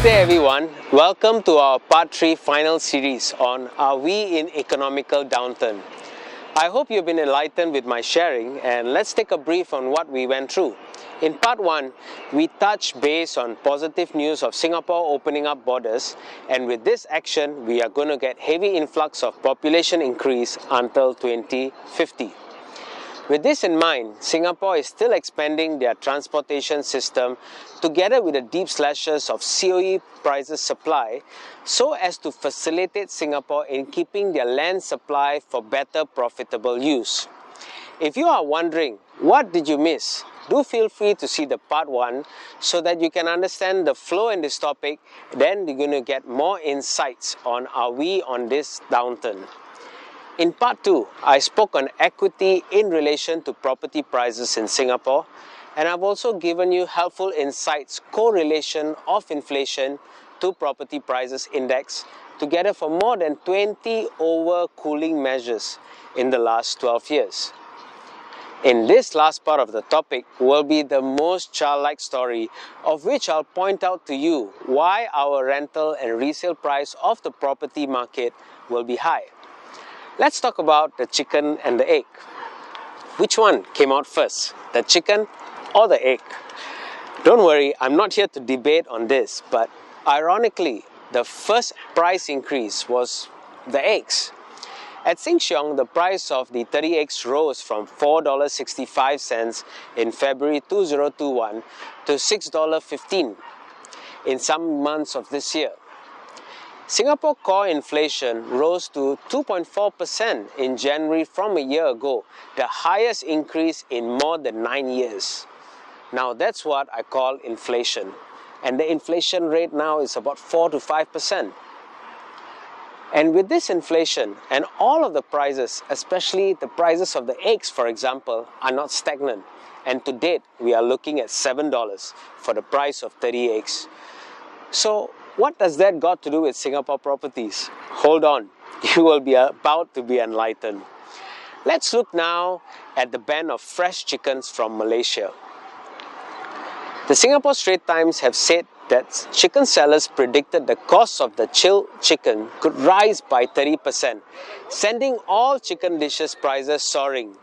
Namaste everyone, welcome to our part 3 final series on Are We in Economical Downturn? I hope you've been enlightened with my sharing, and let's take a brief on what we went through. In part 1, we touched base on positive news of Singapore opening up borders, and with this action we are going to get heavy influx of population increase until 2050. With this in mind, Singapore is still expanding their transportation system together with the deep slashes of COE prices supply so as to facilitate Singapore in keeping their land supply for better profitable use. If you are wondering, what did you miss? Do feel free to see the part 1 so that you can understand the flow in this topic. Then you're going to get more insights on are we on this downturn. In part 2, I spoke on equity in relation to property prices in Singapore, and I've also given you helpful insights correlation of inflation to property prices index together for more than 20 over-cooling measures in the last 12 years. In this last part of the topic will be the most childlike story, of which I'll point out to you why our rental and resale price of the property market will be high. Let's talk about the chicken and the egg. Which one came out first, the chicken or the egg? Don't worry, I'm not here to debate on this, but ironically, the first price increase was the eggs. At Sheng Siong, the price of the 30 eggs rose from $4.65 in February 2021 to $6.15 in some months of this year. Singapore core inflation rose to 2.4% in January from a year ago, the highest increase in more than 9 years. Now that's what I call inflation, and the inflation rate now is about 4 to 5%. And with this inflation and all of the prices, especially the prices of the eggs for example, are not stagnant, and to date we are looking at $7 for the price of 30 eggs. So what does that got to do with Singapore properties? Hold on, you will be about to be enlightened. Let's look now at the ban of fresh chickens from Malaysia. The Singapore Straits Times have said that chicken sellers predicted the cost of the chilled chicken could rise by 30%, sending all chicken dishes prices soaring.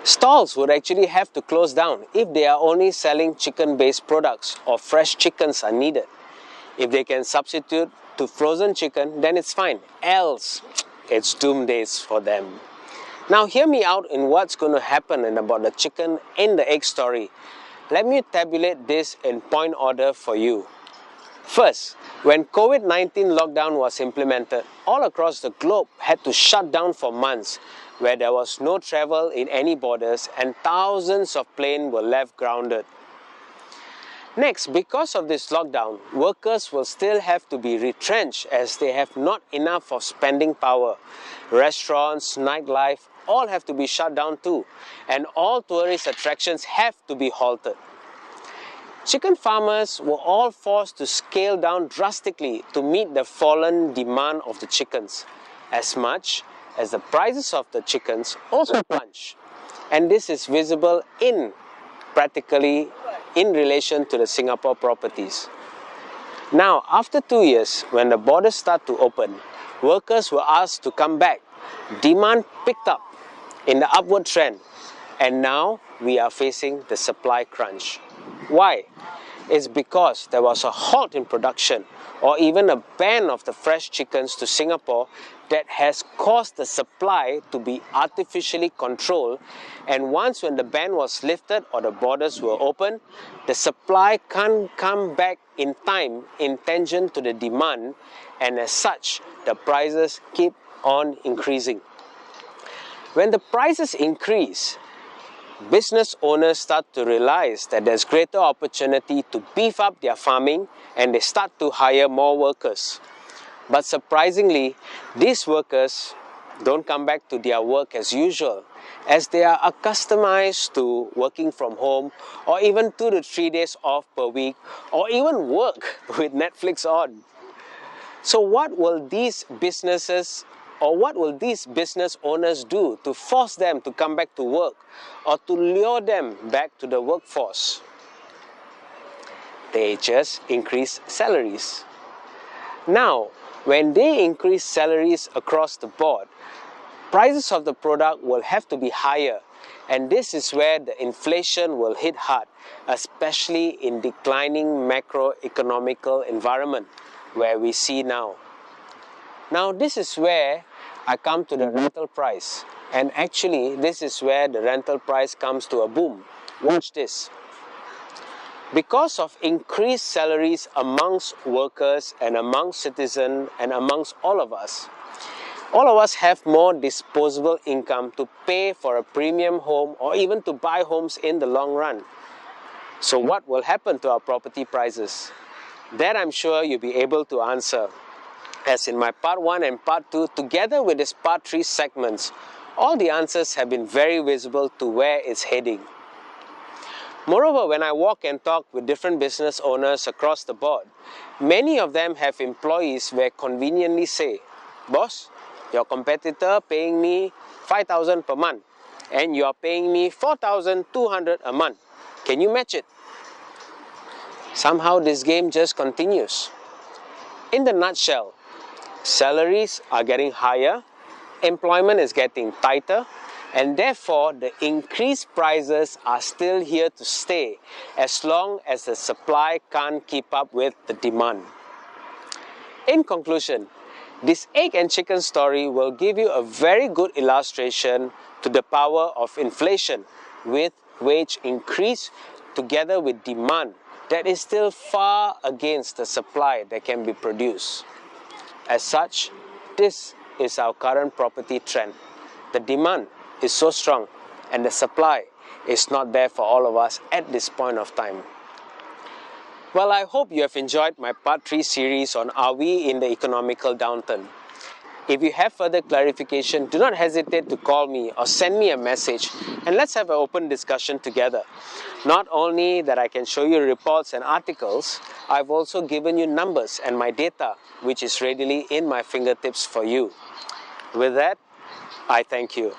Stalls would actually have to close down if they are only selling chicken-based products or fresh chickens are needed. If they can substitute to frozen chicken, then it's fine. Else, it's doom days for them. Now hear me out in what's going to happen in about the chicken and the egg story. Let me tabulate this in point order for you. First, when COVID-19 lockdown was implemented, all across the globe had to shut down for months, where there was no travel in any borders and thousands of planes were left grounded. Next, because of this lockdown, workers will still have to be retrenched as they have not enough of spending power. Restaurants, nightlife, all have to be shut down too, and all tourist attractions have to be halted. Chicken farmers were all forced to scale down drastically to meet the fallen demand of the chickens, as much as the prices of the chickens also plunged. And this is visible practically in relation to the Singapore properties. Now, after 2 years, when the borders start to open, workers were asked to come back. Demand picked up in the upward trend, and now we are facing the supply crunch. Why? It's because there was a halt in production or even a ban of the fresh chickens to Singapore that has caused the supply to be artificially controlled, and once when the ban was lifted or the borders were open, the supply can't come back in time in tangent to the demand, and as such the prices keep on increasing. When the prices increase, business owners start to realize that there's greater opportunity to beef up their farming, and they start to hire more workers. But surprisingly, these workers don't come back to their work as usual, as they are accustomed to working from home or even 2 to 3 days off per week, or even work with Netflix on. So what will these business owners do to force them to come back to work or to lure them back to the workforce? They just increase salaries. Now, when they increase salaries across the board, prices of the product will have to be higher, and this is where the inflation will hit hard, especially in declining macroeconomical environment where we see now. Now, this is where I come to the rental price, and actually this is where the rental price comes to a boom. Watch this. Because of increased salaries amongst workers and amongst citizens and amongst all of us have more disposable income to pay for a premium home or even to buy homes in the long run. So what will happen to our property prices? That I'm sure you'll be able to answer. As in my part 1 and part 2, together with this part 3 segments, all the answers have been very visible to where it's heading. Moreover, when I walk and talk with different business owners across the board, many of them have employees where conveniently say, "Boss, your competitor paying me 5,000 per month and you are paying me 4,200 a month. Can you match it?" Somehow this game just continues. In the nutshell, salaries are getting higher, employment is getting tighter, and therefore the increased prices are still here to stay as long as the supply can't keep up with the demand. In conclusion, this egg and chicken story will give you a very good illustration to the power of inflation with wage increase together with demand that is still far against the supply that can be produced. As such, this is our current property trend. The demand is so strong and the supply is not there for all of us at this point of time. Well, I hope you have enjoyed my part 3 series on Are We in the Economical Downturn? If you have further clarification, do not hesitate to call me or send me a message and let's have an open discussion together. Not only that I can show you reports and articles, I've also given you numbers and my data, which is readily in my fingertips for you. With that, I thank you.